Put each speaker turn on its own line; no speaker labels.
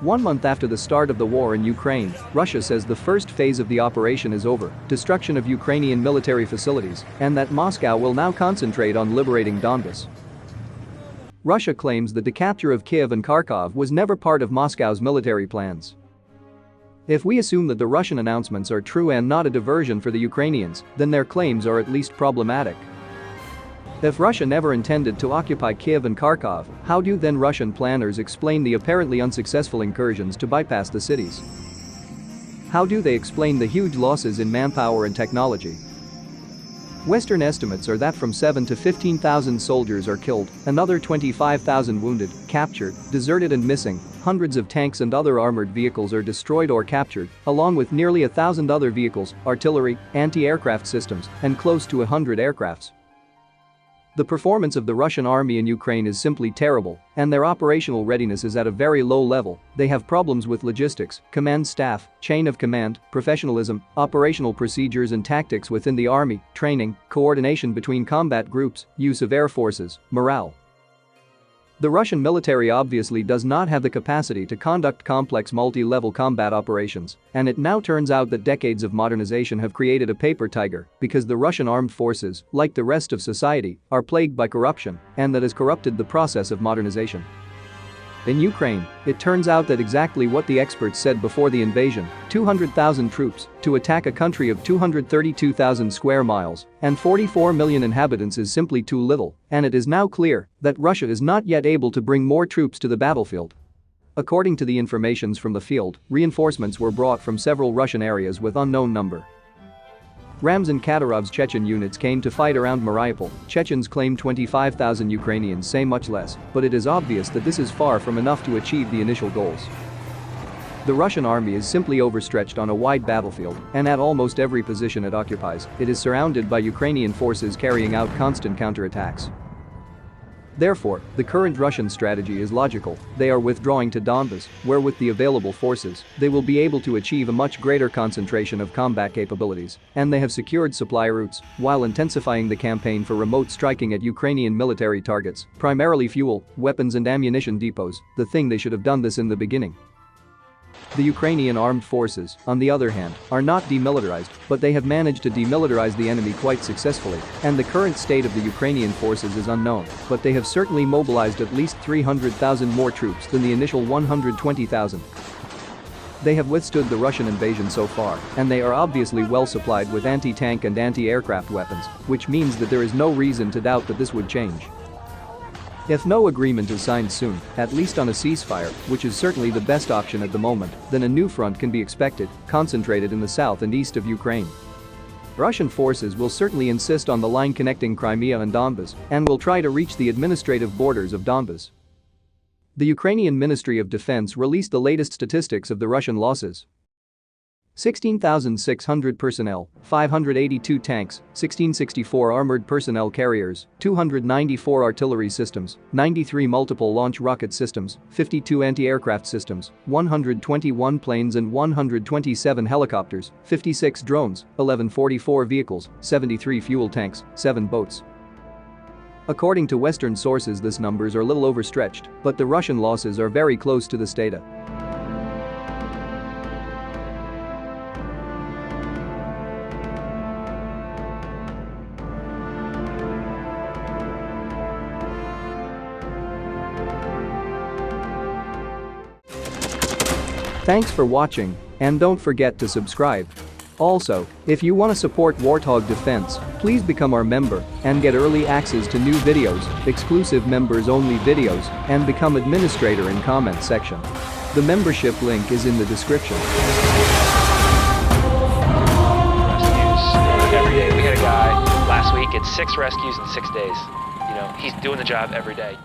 1 month after the start of the war in Ukraine, Russia says the first phase of the operation is over, destruction of Ukrainian military facilities, and that Moscow will now concentrate on liberating Donbas. Russia claims that the capture of Kiev and Kharkov was never part of Moscow's military plans. If we assume that the Russian announcements are true and not a diversion for the Ukrainians, then their claims are at least problematic. If Russia never intended to occupy Kiev and Kharkov, how do then Russian planners explain the apparently unsuccessful incursions to bypass the cities? How do they explain the huge losses in manpower and technology? Western estimates are that from 7 to 15,000 soldiers are killed, another 25,000 wounded, captured, deserted and missing, hundreds of tanks and other armored vehicles are destroyed or captured, along with nearly 1,000 other vehicles, artillery, anti-aircraft systems, and close to 100 aircrafts. The performance of the Russian army in Ukraine is simply terrible, and their operational readiness is at a very low level. They have problems with logistics, command staff, chain of command, professionalism, operational procedures and tactics within the army, training, coordination between combat groups, use of air forces, morale. The Russian military obviously does not have the capacity to conduct complex multi-level combat operations, and it now turns out that decades of modernization have created a paper tiger because the Russian armed forces, like the rest of society, are plagued by corruption, and that has corrupted the process of modernization. In Ukraine, it turns out that exactly what the experts said before the invasion, 200,000 troops to attack a country of 232,000 square miles and 44 million inhabitants is simply too little, and it is now clear that Russia is not yet able to bring more troops to the battlefield. According to the informations from the field, reinforcements were brought from several Russian areas with unknown number. Ramzan Kadyrov's Chechen units came to fight around Mariupol. Chechens claim 25,000, Ukrainians say much less, but it is obvious that this is far from enough to achieve the initial goals. The Russian army is simply overstretched on a wide battlefield, and at almost every position it occupies, it is surrounded by Ukrainian forces carrying out constant counterattacks. Therefore, the current Russian strategy is logical. They are withdrawing to Donbas, where with the available forces, they will be able to achieve a much greater concentration of combat capabilities, and they have secured supply routes, while intensifying the campaign for remote striking at Ukrainian military targets, primarily fuel, weapons and ammunition depots, the thing they should have done this in the beginning. The Ukrainian armed forces, on the other hand, are not demilitarized, but they have managed to demilitarize the enemy quite successfully, and the current state of the Ukrainian forces is unknown, but they have certainly mobilized at least 300,000 more troops than the initial 120,000. They have withstood the Russian invasion so far, and they are obviously well supplied with anti-tank and anti-aircraft weapons, which means that there is no reason to doubt that this would change. If no agreement is signed soon, at least on a ceasefire, which is certainly the best option at the moment, then a new front can be expected, concentrated in the south and east of Ukraine. Russian forces will certainly insist on the line connecting Crimea and Donbas, and will try to reach the administrative borders of Donbas. The Ukrainian Ministry of Defense released the latest statistics of the Russian losses. 16,600 personnel, 582 tanks, 1664 armored personnel carriers, 294 artillery systems, 93 multiple launch rocket systems, 52 anti-aircraft systems, 121 planes and 127 helicopters, 56 drones, 1144 vehicles, 73 fuel tanks, 7 boats. According to Western sources, these numbers are a little overstretched, but the Russian losses are very close to this data. Thanks for watching, and don't forget to subscribe. Also, if you want to support Warthog Defense, please become our member and get early access to new videos, exclusive members-only videos, and become administrator in comment section. The membership link is in the description.
Rescues every day. We had a guy last week, it's 6 rescues in 6 days. You know, he's doing the job every day.